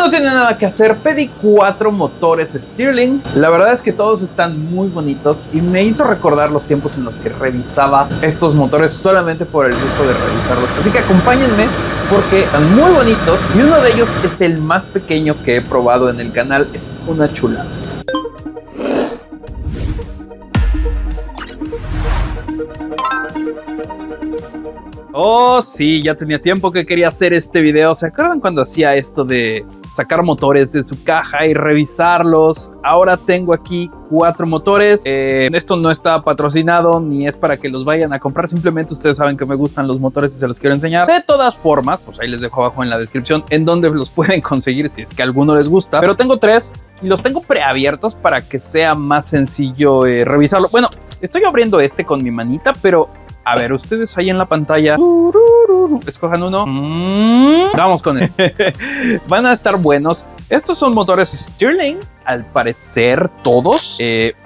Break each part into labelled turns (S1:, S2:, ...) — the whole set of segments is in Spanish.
S1: no tiene nada que hacer, pedí 4 motores Stirling. La verdad es que todos están muy bonitos y me hizo recordar los tiempos en los que revisaba estos motores solamente por el gusto de revisarlos. Así que acompáñenme porque están muy bonitos y uno de ellos es el más pequeño que he probado en el canal. Es una chulada. Oh, sí, ya tenía tiempo que quería hacer este video. ¿Se acuerdan cuando hacía esto de sacar motores de su caja y revisarlos? Ahora tengo aquí 4 motores. Esto no está patrocinado ni es para que los vayan a comprar. Simplemente ustedes saben que me gustan los motores y se los quiero enseñar. De todas formas, pues ahí les dejo abajo en la descripción en donde los pueden conseguir si es que alguno les gusta. Pero tengo 3 y los tengo preabiertos para que sea más sencillo revisarlo. Bueno, estoy abriendo este con mi manita, pero... a ver, ustedes ahí en la pantalla, escojan uno. Vamos con él. Van a estar buenos. Estos son motores Stirling, al parecer todos.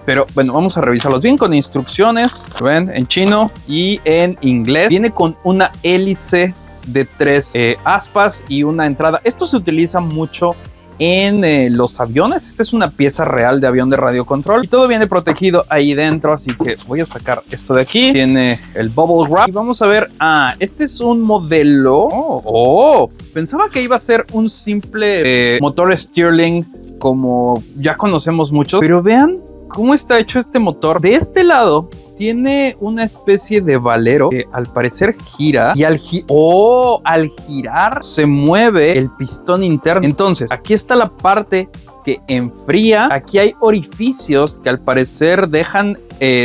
S1: Pero bueno, vamos a revisarlos bien con instrucciones. ¿Ven? En chino y en inglés. Viene con una hélice de 3 aspas y una entrada. Esto se utiliza mucho en los aviones. Esta es una pieza real de avión de radiocontrol y todo viene protegido ahí dentro, así que voy a sacar esto de aquí. Tiene el bubble wrap y vamos a ver. Este es un modelo. Pensaba que iba a ser un simple motor Stirling como ya conocemos muchos, pero vean cómo está hecho este motor. De este lado tiene una especie de valero que al parecer gira y al girar se mueve el pistón interno. Entonces aquí está la parte que enfría. Aquí hay orificios que al parecer dejan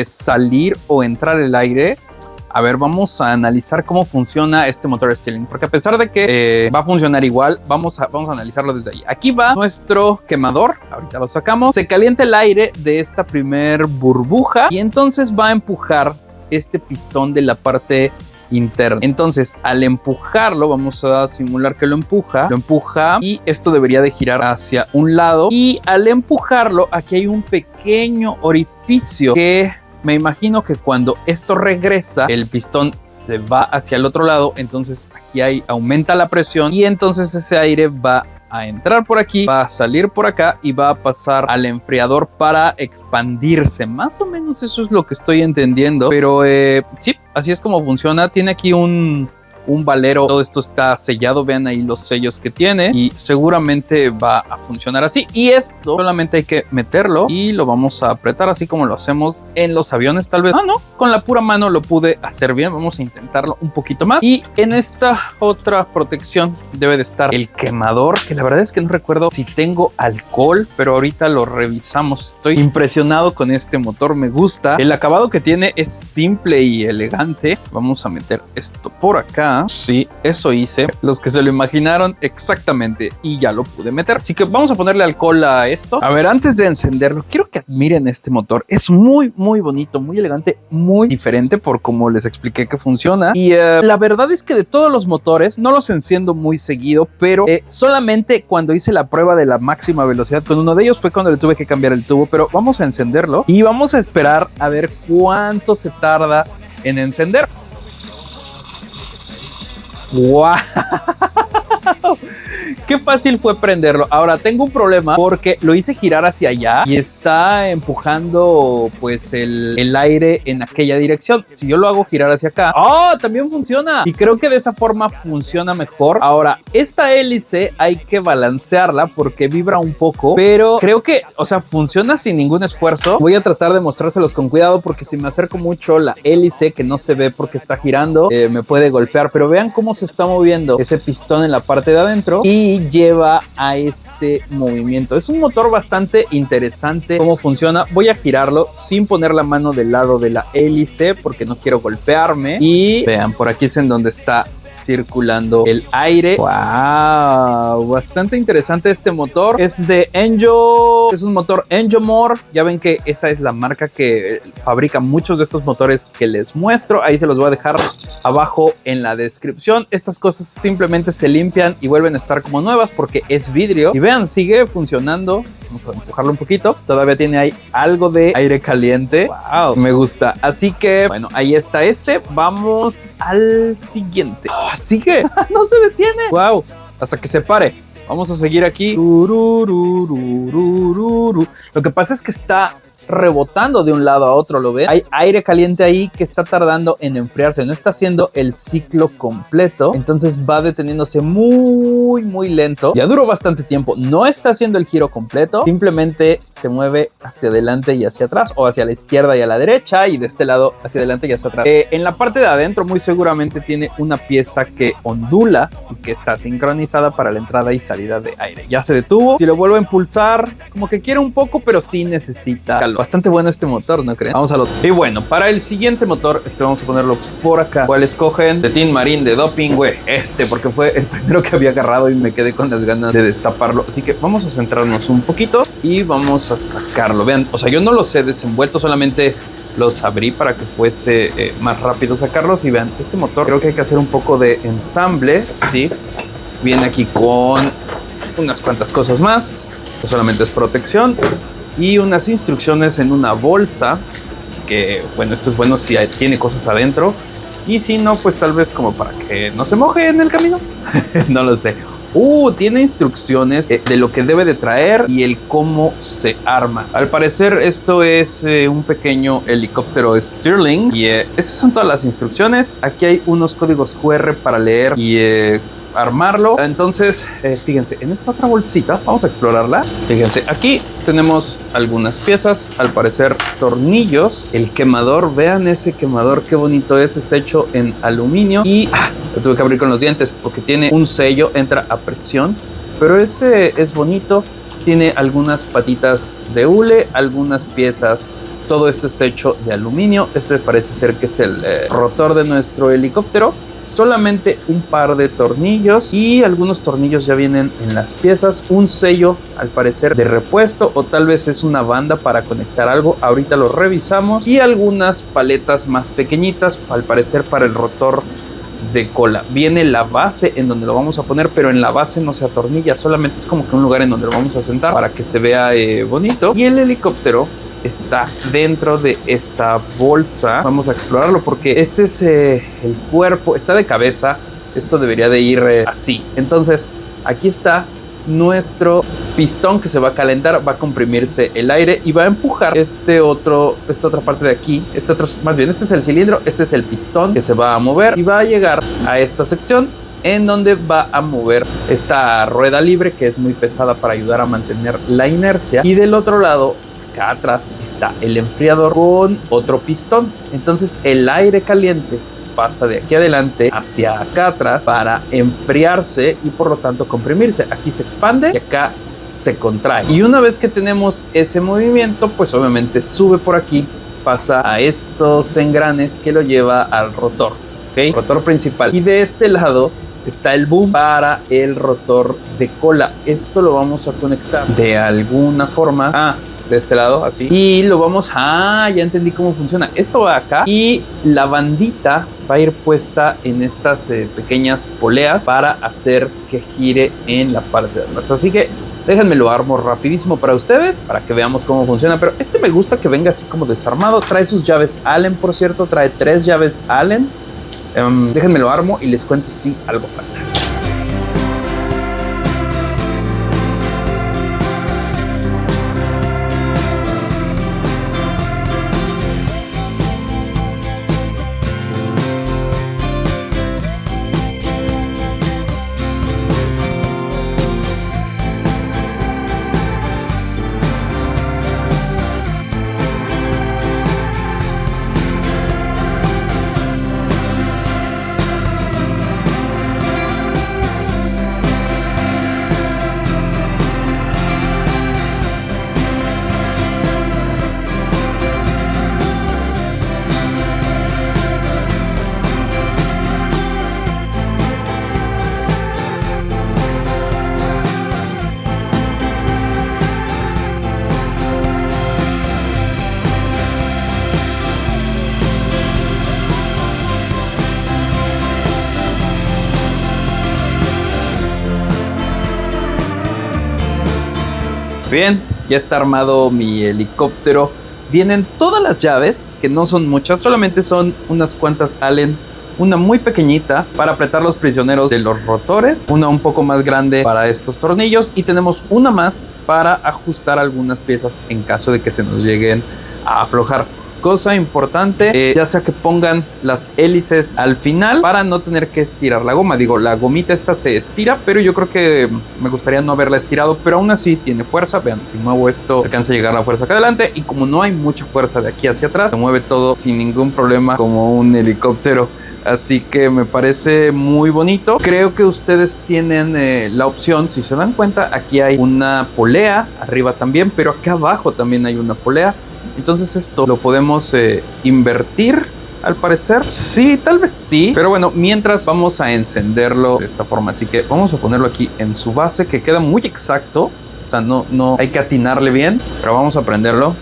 S1: salir o entrar el aire. A ver, vamos a analizar cómo funciona este motor Stirling, porque a pesar de que va a funcionar igual, vamos a analizarlo desde ahí. Aquí va nuestro quemador, ahorita lo sacamos. Se calienta el aire de esta primer burbuja y entonces va a empujar este pistón de la parte interna. Entonces, al empujarlo, vamos a simular que lo empuja y esto debería de girar hacia un lado. Y al empujarlo, aquí hay un pequeño orificio que... me imagino que cuando esto regresa, el pistón se va hacia el otro lado, entonces aquí aumenta la presión y entonces ese aire va a entrar por aquí, va a salir por acá y va a pasar al enfriador para expandirse. Más o menos eso es lo que estoy entendiendo, pero sí, así es como funciona. Tiene aquí un valero, todo esto está sellado, vean ahí los sellos que tiene y seguramente va a funcionar así. Y esto solamente hay que meterlo y lo vamos a apretar así como lo hacemos en los aviones, tal vez. No, con la pura mano lo pude hacer bien. Vamos a intentarlo un poquito más. Y en esta otra protección debe de estar el quemador, que la verdad es que no recuerdo si tengo alcohol, pero ahorita lo revisamos. Estoy impresionado con este motor, me gusta. El acabado que tiene es simple y elegante. Vamos a meter esto por acá. Sí, eso hice. Los que se lo imaginaron exactamente y ya lo pude meter. Así que vamos a ponerle alcohol a esto. A ver, antes de encenderlo, quiero que admiren este motor. Es muy, muy bonito, muy elegante, muy diferente por como les expliqué que funciona. Y la verdad es que de todos los motores no los enciendo muy seguido, pero solamente cuando hice la prueba de la máxima velocidad con uno de ellos fue cuando le tuve que cambiar el tubo. Pero vamos a encenderlo y vamos a esperar a ver cuánto se tarda en encender. ¡Wow! Qué fácil fue prenderlo. Ahora tengo un problema porque lo hice girar hacia allá y está empujando pues el aire en aquella dirección. Si yo lo hago girar hacia acá, también funciona y creo que de esa forma funciona mejor. Ahora esta hélice hay que balancearla porque vibra un poco, pero creo que, o sea, funciona sin ningún esfuerzo. Voy a tratar de mostrárselos con cuidado porque si me acerco mucho la hélice, que no se ve porque está girando, me puede golpear, pero vean cómo se está moviendo ese pistón en la parte de adentro y lleva a este movimiento. Es un motor bastante interesante cómo funciona. Voy a girarlo sin poner la mano del lado de la hélice porque no quiero golpearme. Y vean, por aquí es en donde está circulando el aire. ¡Wow! Bastante interesante este motor. Es de Enjo. Es un motor Enjomore. Ya ven que esa es la marca que fabrica muchos de estos motores que les muestro. Ahí se los voy a dejar abajo en la descripción. Estas cosas simplemente se limpian y vuelven a estar como nuevas porque es vidrio. Y vean, sigue funcionando. Vamos a empujarlo un poquito. Todavía tiene ahí algo de aire caliente. Wow, me gusta. Así que, bueno, ahí está este. Vamos al siguiente. Sigue. No se detiene. Wow, hasta que se pare. Vamos a seguir aquí. Tururururururu. Lo que pasa es que está rebotando de un lado a otro, ¿lo ven? Hay aire caliente ahí que está tardando en enfriarse, no está haciendo el ciclo completo, entonces va deteniéndose muy lento. Ya duró bastante tiempo, no está haciendo el giro completo, simplemente se mueve hacia adelante y hacia atrás, o hacia la izquierda y a la derecha, y de este lado hacia adelante y hacia atrás. En la parte de adentro muy seguramente tiene una pieza que ondula y que está sincronizada para la entrada y salida de aire. Ya se detuvo, si lo vuelvo a impulsar, como que quiere un poco, pero sí necesita calor. Bastante bueno este motor, ¿no creen? Vamos al otro. Y bueno, para el siguiente motor, vamos a ponerlo por acá. ¿Cuál escogen? De Tin Marín de Doping, güey. Porque fue el primero que había agarrado y me quedé con las ganas de destaparlo. Así que vamos a centrarnos un poquito y vamos a sacarlo. Vean, o sea, yo no los he desenvuelto, solamente los abrí para que fuese más rápido sacarlos. Y vean, este motor creo que hay que hacer un poco de ensamble, ¿sí? Viene aquí con unas cuantas cosas más. No solamente es protección y unas instrucciones en una bolsa, que bueno, esto es bueno si tiene cosas adentro, y si no, pues tal vez como para que no se moje en el camino. No lo sé. Tiene instrucciones de lo que debe de traer y el cómo se arma. Al parecer esto es un pequeño helicóptero Stirling y esas son todas las instrucciones. Aquí hay unos códigos QR para leer y armarlo. Entonces, fíjense, en esta otra bolsita, vamos a explorarla. Fíjense, aquí tenemos algunas piezas, al parecer tornillos, el quemador, vean ese quemador, qué bonito es, está hecho en aluminio y lo tuve que abrir con los dientes porque tiene un sello, entra a presión, pero ese es bonito, tiene algunas patitas de hule, algunas piezas. Todo esto está hecho de aluminio. Este parece ser que es el rotor de nuestro helicóptero. Solamente un par de tornillos y algunos tornillos ya vienen en las piezas. Un sello al parecer de repuesto o tal vez es una banda para conectar algo. Ahorita lo revisamos. Y algunas paletas más pequeñitas al parecer para el rotor de cola. Viene la base en donde lo vamos a poner, pero en la base no se atornilla. Solamente es como que un lugar en donde lo vamos a sentar para que se vea bonito. Y el helicóptero está dentro de esta bolsa. Vamos a explorarlo porque este es el cuerpo, está de cabeza. Esto debería de ir así. Entonces aquí está nuestro pistón que se va a calentar, va a comprimirse el aire y va a empujar esta otra parte de aquí. Este es el cilindro, este es el pistón que se va a mover y va a llegar a esta sección en donde va a mover esta rueda libre que es muy pesada para ayudar a mantener la inercia. Y del otro lado, acá atrás, está el enfriador con otro pistón. Entonces el aire caliente pasa de aquí adelante hacia acá atrás para enfriarse y por lo tanto comprimirse. Aquí se expande y acá se contrae. Y una vez que tenemos ese movimiento, pues obviamente sube por aquí, pasa a estos engranes que lo lleva al rotor, ¿ok? Rotor principal. Y de este lado está el boom para el rotor de cola. Esto lo vamos a conectar de alguna forma. De este lado, así. Y lo vamos ya entendí cómo funciona. Esto va acá y la bandita va a ir puesta en estas pequeñas poleas para hacer que gire en la parte de atrás. Así que déjenme lo armo rapidísimo para ustedes, para que veamos cómo funciona. Pero me gusta que venga así como desarmado. Trae sus llaves Allen, por cierto. Trae 3 llaves Allen. Déjenme lo armo y les cuento si algo falta. Bien, ya está armado mi helicóptero. Vienen todas las llaves, que no son muchas, solamente son unas cuantas Allen una muy pequeñita para apretar los prisioneros de los rotores, una un poco más grande para estos tornillos y tenemos una más para ajustar algunas piezas en caso de que se nos lleguen a aflojar. Cosa importante, ya sea que pongan las hélices al final para no tener que estirar la goma. Digo, la gomita esta se estira, pero yo creo que me gustaría no haberla estirado, pero aún así tiene fuerza. Vean, si muevo esto, alcanza a llegar la fuerza acá adelante y como no hay mucha fuerza de aquí hacia atrás, se mueve todo sin ningún problema como un helicóptero. Así que me parece muy bonito. Creo que ustedes tienen la opción, si se dan cuenta, aquí hay una polea arriba también, pero acá abajo también hay una polea. Entonces esto lo podemos invertir, al parecer. Sí, tal vez sí. Pero bueno, mientras vamos a encenderlo de esta forma. Así que vamos a ponerlo aquí en su base, que queda muy exacto. O sea, no hay que atinarle bien, pero vamos a prenderlo.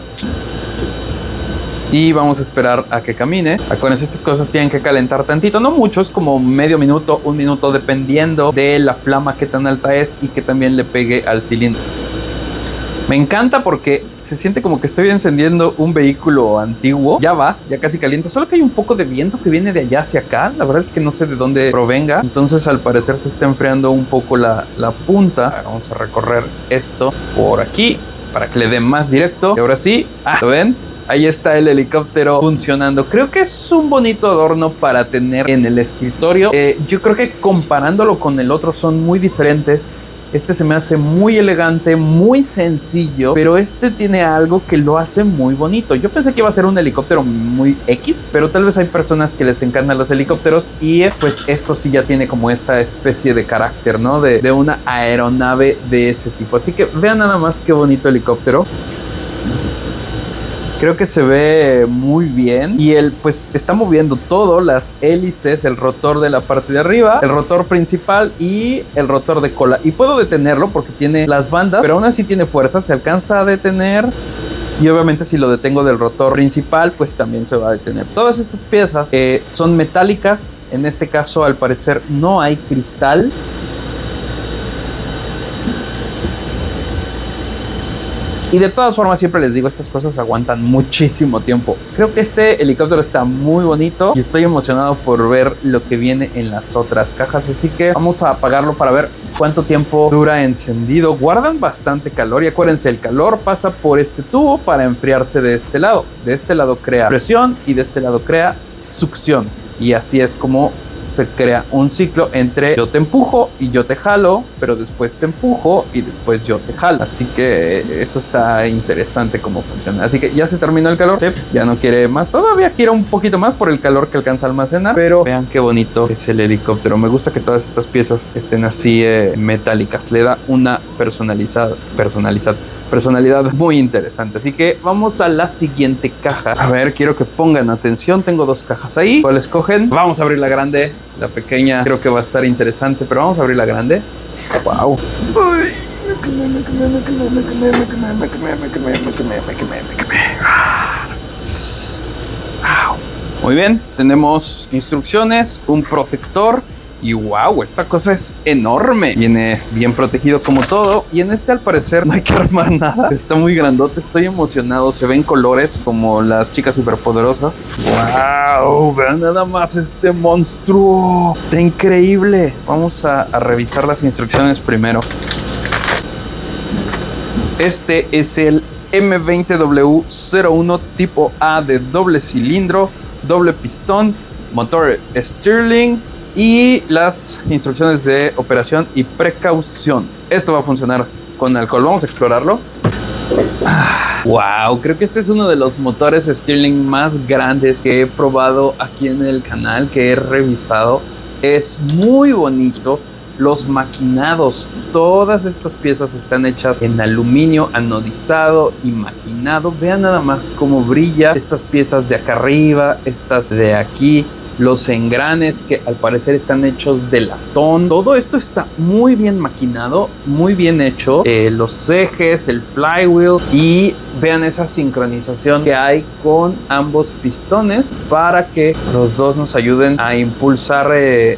S1: Y vamos a esperar a que camine. Acuérdense, estas cosas tienen que calentar tantito. No mucho, es como medio minuto, un minuto, dependiendo de la flama que tan alta es y que también le pegue al cilindro. Me encanta porque se siente como que estoy encendiendo un vehículo antiguo. Ya va, ya casi calienta. Solo que hay un poco de viento que viene de allá hacia acá. La verdad es que no sé de dónde provenga. Entonces al parecer se está enfriando un poco la punta. Vamos a recorrer esto por aquí para que le dé más directo. Y ahora sí, ¿lo ven? Ahí está el helicóptero funcionando. Creo que es un bonito adorno para tener en el escritorio. Yo creo que comparándolo con el otro son muy diferentes. Este se me hace muy elegante, muy sencillo, pero este tiene algo que lo hace muy bonito. Yo pensé que iba a ser un helicóptero muy X, pero tal vez hay personas que les encantan los helicópteros y pues esto sí ya tiene como esa especie de carácter, ¿no? De una aeronave de ese tipo. Así que vean nada más qué bonito helicóptero. Creo que se ve muy bien y él pues está moviendo todo, las hélices, el rotor de la parte de arriba, el rotor principal y el rotor de cola. Y puedo detenerlo porque tiene las bandas, pero aún así tiene fuerza, se alcanza a detener. Y obviamente si lo detengo del rotor principal, pues también se va a detener. Todas estas piezas son metálicas. En este caso, al parecer, no hay cristal. Y de todas formas, siempre les digo, estas cosas aguantan muchísimo tiempo. Creo que este helicóptero está muy bonito y estoy emocionado por ver lo que viene en las otras cajas. Así que vamos a apagarlo para ver cuánto tiempo dura encendido. Guardan bastante calor y acuérdense, el calor pasa por este tubo para enfriarse de este lado. De este lado crea presión y de este lado crea succión. Y así es como se crea un ciclo entre yo te empujo y yo te jalo, pero después te empujo y después yo te jalo. Así que eso está interesante cómo funciona. Así que ya se terminó el calor, ¿sí? Ya no quiere más. Todavía gira un poquito más por el calor que alcanza a almacenar, pero vean qué bonito es el helicóptero. Me gusta que todas estas piezas estén así metálicas. Le da una personalidad muy interesante. Así que vamos a la siguiente caja. A ver, quiero que pongan atención. Tengo dos cajas ahí. ¿Cuál escogen? Vamos a abrir la grande. La pequeña creo que va a estar interesante, pero vamos a abrir la grande. Wow. Muy bien, tenemos instrucciones, un protector. Y wow, esta cosa es enorme. Viene bien protegido como todo. Y en este al parecer no hay que armar nada. Está muy grandote, estoy emocionado. Se ven colores como las chicas superpoderosas. Wow, vean nada más este monstruo. Está increíble. Vamos a revisar las instrucciones primero. Este es el M20W01 tipo A de doble cilindro, doble pistón, motor Stirling y las instrucciones de operación y precauciones. Esto va a funcionar con alcohol. Vamos a explorarlo. Wow, creo que este es uno de los motores Stirling más grandes que he probado aquí en el canal, que he revisado. Es muy bonito. Los maquinados, todas estas piezas están hechas en aluminio anodizado y maquinado. Vean nada más cómo brilla estas piezas de acá arriba, estas de aquí. Los engranes que al parecer están hechos de latón. Todo esto está muy bien maquinado, muy bien hecho. Los ejes, el flywheel y vean esa sincronización que hay con ambos pistones para que los dos nos ayuden a impulsar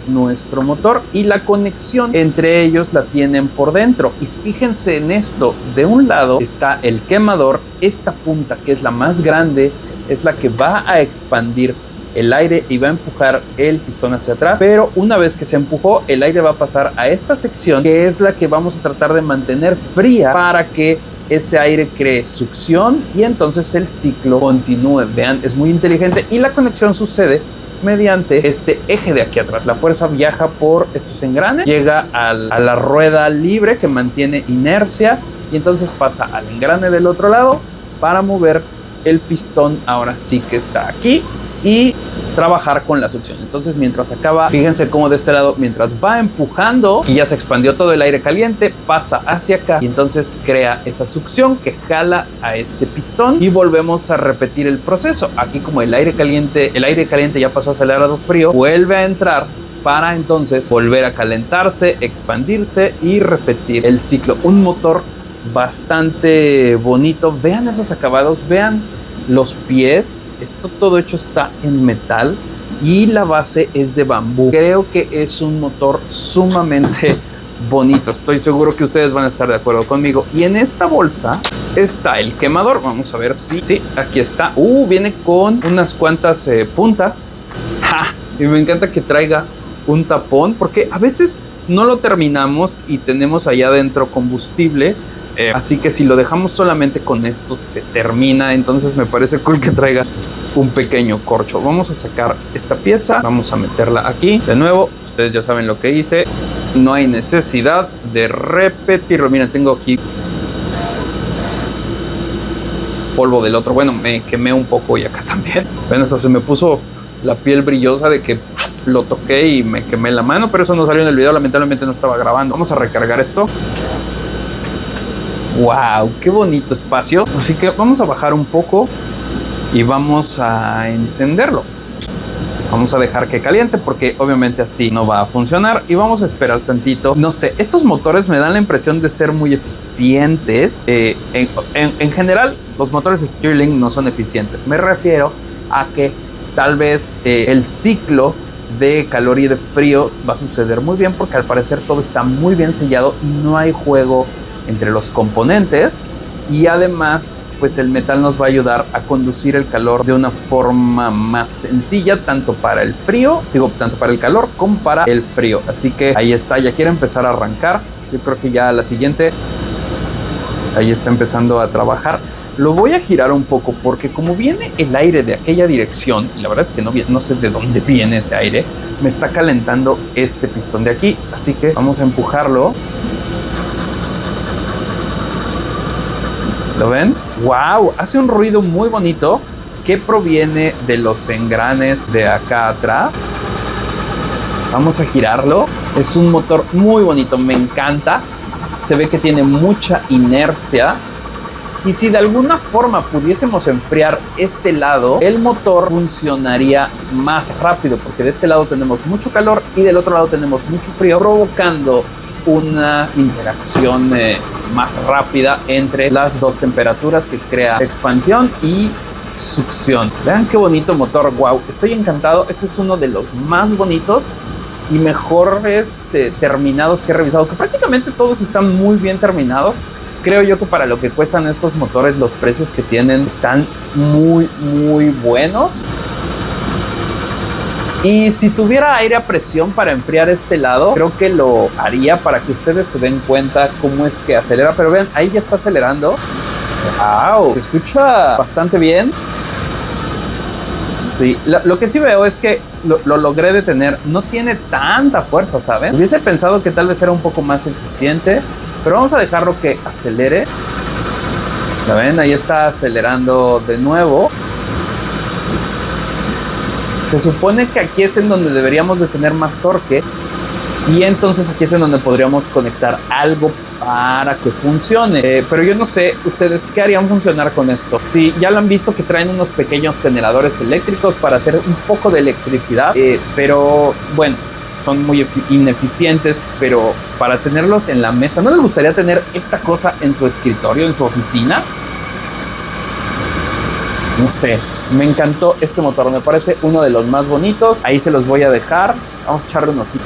S1: nuestro motor, y la conexión entre ellos la tienen por dentro. Y fíjense en esto, de un lado está el quemador. Esta punta, que es la más grande, es la que va a expandir el aire y va a empujar el pistón hacia atrás, pero una vez que se empujó, el aire va a pasar a esta sección, que es la que vamos a tratar de mantener fría para que ese aire cree succión y entonces el ciclo continúe. Vean, es muy inteligente y la conexión sucede mediante este eje de aquí atrás. La fuerza viaja por estos engranes, llega a la rueda libre que mantiene inercia y entonces pasa al engrane del otro lado para mover el pistón. Ahora sí que está aquí y trabajar con la succión. Entonces mientras acaba, fíjense cómo de este lado, mientras va empujando y ya se expandió todo el aire caliente, pasa hacia acá y entonces crea esa succión que jala a este pistón y volvemos a repetir el proceso. Aquí como el aire caliente ya pasó a acelerado frío, vuelve a entrar para entonces volver a calentarse, expandirse y repetir el ciclo. Un motor bastante bonito. Vean esos acabados, vean los pies, esto todo hecho está en metal y la base es de bambú. Creo que es un motor sumamente bonito, estoy seguro que ustedes van a estar de acuerdo conmigo. Y en esta bolsa está el quemador, vamos a ver si sí, aquí está. Viene con unas cuantas puntas. ¡Ja! Y me encanta que traiga un tapón porque a veces no lo terminamos y tenemos allá adentro combustible. Así que si lo dejamos solamente con esto se termina. Entonces me parece cool que traiga un pequeño corcho. Vamos a sacar esta pieza, vamos a meterla aquí. De nuevo, ustedes ya saben lo que hice. No hay necesidad de repetirlo. Miren, tengo aquí polvo del otro. Bueno, me quemé un poco y acá también. Ven, hasta se me puso la piel brillosa de que lo toqué y me quemé la mano. Pero eso no salió en el video, lamentablemente no estaba grabando. Vamos a recargar esto. ¡Wow! ¡Qué bonito espacio! Así que vamos a bajar un poco y vamos a encenderlo. Vamos a dejar que caliente porque obviamente así no va a funcionar y vamos a esperar tantito. No sé, estos motores me dan la impresión de ser muy eficientes. En general, los motores Stirling no son eficientes. Me refiero a que tal vez el ciclo de calor y de frío va a suceder muy bien porque al parecer todo está muy bien sellado y no hay juego entre los componentes y además pues el metal nos va a ayudar a conducir el calor de una forma más sencilla, tanto para el frío, tanto para el calor como para el frío. Así que ahí está, ya quiere empezar a arrancar. Yo creo que ya la siguiente, ahí está empezando a trabajar. Lo voy a girar un poco porque como viene el aire de aquella dirección, y la verdad es que no sé de dónde viene ese aire, me está calentando este pistón de aquí. Así que vamos a empujarlo. ¿Lo ven? ¡Wow! Hace un ruido muy bonito que proviene de los engranes de acá atrás. Vamos a girarlo. Es un motor muy bonito, me encanta. Se ve que tiene mucha inercia. Y si de alguna forma pudiésemos enfriar este lado, el motor funcionaría más rápido, porque de este lado tenemos mucho calor y del otro lado tenemos mucho frío, provocando una interacción más rápida entre las dos temperaturas que crea expansión y succión. Vean qué bonito motor. Wow, estoy encantado. Este es uno de los más bonitos y mejores terminados que he revisado, que prácticamente todos están muy bien terminados. Creo yo que para lo que cuestan estos motores, los precios que tienen están muy buenos. Y si tuviera aire a presión para enfriar este lado, creo que lo haría para que ustedes se den cuenta cómo es que acelera. Pero vean, ahí ya está acelerando. ¡Wow! Se escucha bastante bien. Sí, lo que sí veo es que lo logré detener. No tiene tanta fuerza, ¿saben? Hubiese pensado que tal vez era un poco más eficiente, pero vamos a dejarlo que acelere. ¿La ven? Ahí está acelerando de nuevo. Se supone que aquí es en donde deberíamos de tener más torque y entonces aquí es en donde podríamos conectar algo para que funcione. Pero yo no sé ustedes qué harían funcionar con esto. Sí, ya lo han visto que traen unos pequeños generadores eléctricos para hacer un poco de electricidad, pero bueno, son muy ineficientes, pero para tenerlos en la mesa, ¿no les gustaría tener esta cosa en su escritorio, en su oficina? No sé, me encantó este motor, me parece uno de los más bonitos. Ahí se los voy a dejar. Vamos a echarle un ojito.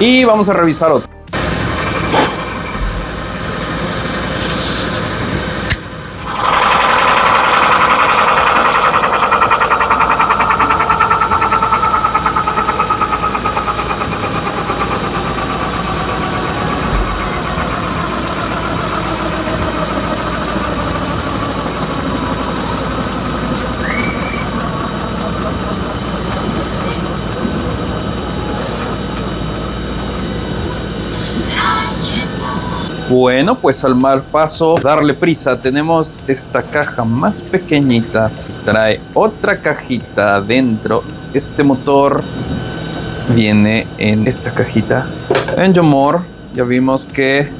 S1: Y vamos a revisar otro. Bueno, pues al mal paso, darle prisa. Tenemos esta caja más pequeñita que trae otra cajita adentro. Este motor viene en esta cajita. En Jomor ya vimos que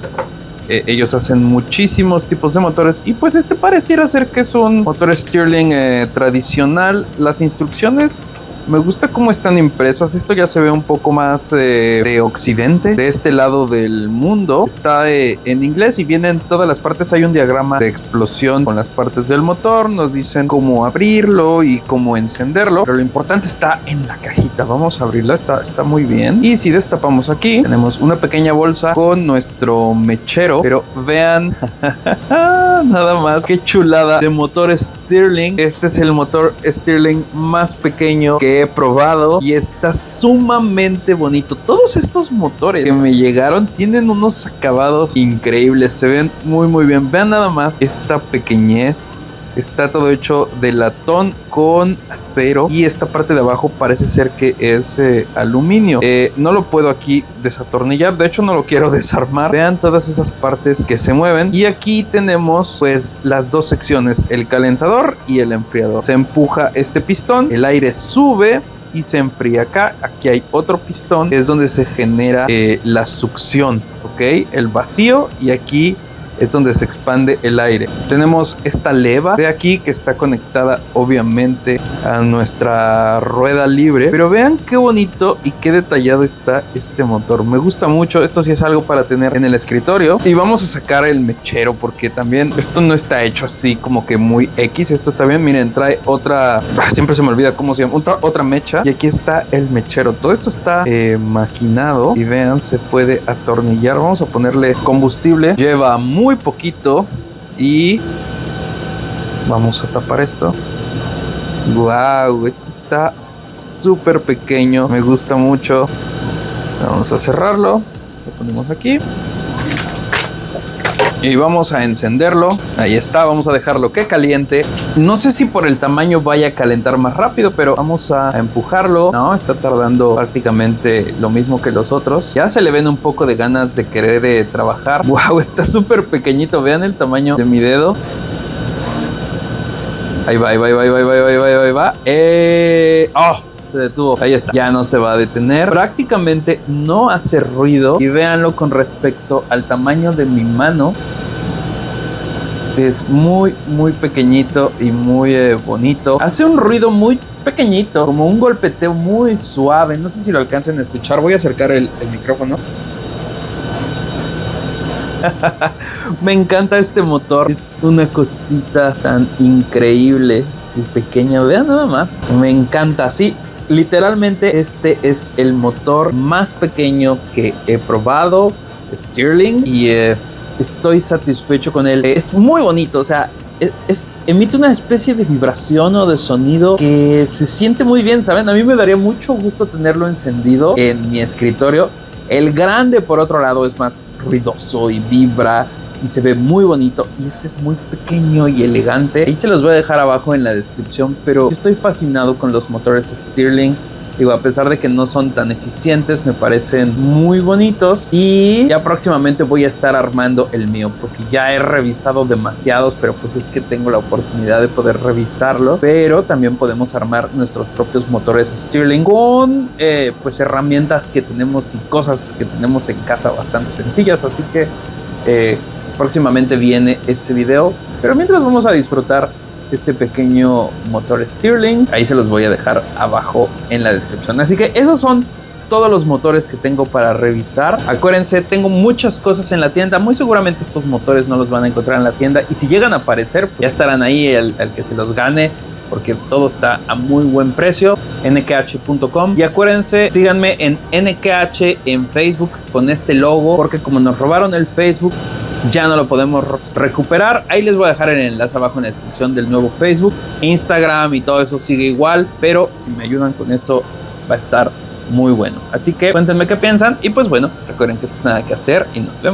S1: ellos hacen muchísimos tipos de motores y pues este pareciera ser que es un motor Stirling tradicional. Las instrucciones me gusta cómo están impresas. Esto ya se ve un poco más de occidente, de este lado del mundo. Está en inglés y vienen todas las partes. Hay un diagrama de explosión con las partes del motor. Nos dicen cómo abrirlo y cómo encenderlo. Pero lo importante está en la cajita. Vamos a abrirla. Está muy bien. Y si destapamos aquí, tenemos una pequeña bolsa con nuestro mechero. Pero vean, nada más. Qué chulada de motor Stirling. Este es el motor Stirling más pequeño que he probado y está sumamente bonito. Todos estos motores que me llegaron tienen unos acabados increíbles, se ven muy bien. Vean nada más esta pequeñez. Está todo hecho de latón con acero y esta parte de abajo parece ser que es aluminio. No lo puedo aquí desatornillar, de hecho no lo quiero desarmar. Vean todas esas partes que se mueven y aquí tenemos pues las dos secciones, el calentador y el enfriador. Se empuja este pistón, el aire sube y se enfría acá. Aquí hay otro pistón, es donde se genera la succión, ¿ok? El vacío, y aquí es donde se expande el aire. Tenemos esta leva de aquí que está conectada obviamente a nuestra rueda libre, pero vean qué bonito y qué detallado está este motor. Me gusta mucho. Esto sí es algo para tener en el escritorio. Y vamos a sacar el mechero porque también esto no está hecho así como que muy X. Esto está bien. Miren, trae otra, siempre se me olvida cómo se llama, otra mecha, y aquí está el mechero. Todo esto está maquinado y vean, se puede atornillar. Vamos a ponerle combustible. Lleva muy poquito y vamos a tapar esto. Wow, esto está súper pequeño, me gusta mucho. Vamos a cerrarlo, lo ponemos aquí y vamos a encenderlo. Ahí está, vamos a dejarlo que caliente. No sé si por el tamaño vaya a calentar más rápido, pero vamos a empujarlo. No, está tardando prácticamente lo mismo que los otros. Ya se le ven un poco de ganas de querer trabajar. Wow, está súper pequeñito. Vean el tamaño de mi dedo. Ahí va, ahí va, ahí va, ahí va, ahí va, ahí va, ahí va. ¡Oh! Se detuvo. Ahí está. Ya no se va a detener. Prácticamente no hace ruido. Y véanlo con respecto al tamaño de mi mano. Es muy pequeñito y muy bonito. Hace un ruido muy pequeñito, como un golpeteo muy suave. No sé si lo alcancen a escuchar. Voy a acercar el micrófono. Me encanta este motor. Es una cosita tan increíble y pequeña. Vean nada más. Me encanta. Sí, literalmente este es el motor más pequeño que he probado, Stirling, y estoy satisfecho con él. Es muy bonito, o sea, emite una especie de vibración o de sonido que se siente muy bien, ¿saben? A mí me daría mucho gusto tenerlo encendido en mi escritorio. El grande, por otro lado, es más ruidoso y vibra y se ve muy bonito, y este es muy pequeño y elegante. Ahí se los voy a dejar abajo en la descripción, pero estoy fascinado con los motores Stirling. Digo, a pesar de que no son tan eficientes, me parecen muy bonitos, y ya próximamente voy a estar armando el mío porque ya he revisado demasiados, pero pues es que tengo la oportunidad de poder revisarlos. Pero también podemos armar nuestros propios motores Stirling con pues herramientas que tenemos y cosas que tenemos en casa bastante sencillas, así que próximamente viene ese video, pero mientras vamos a disfrutar este pequeño motor Stirling. Ahí se los voy a dejar abajo en la descripción. Así que esos son todos los motores que tengo para revisar. Acuérdense, tengo muchas cosas en la tienda. Muy seguramente estos motores no los van a encontrar en la tienda, y si llegan a aparecer, pues ya estarán ahí. El que se los gane porque todo está a muy buen precio. nkh.com. Y acuérdense, síganme en NKH en Facebook con este logo, porque como nos robaron el Facebook, ya no lo podemos recuperar. Ahí les voy a dejar el enlace abajo en la descripción del nuevo Facebook. Instagram y todo eso sigue igual, pero si me ayudan con eso va a estar muy bueno. Así que cuéntenme qué piensan y pues bueno, recuerden que esto es Nada que Hacer y nos vemos.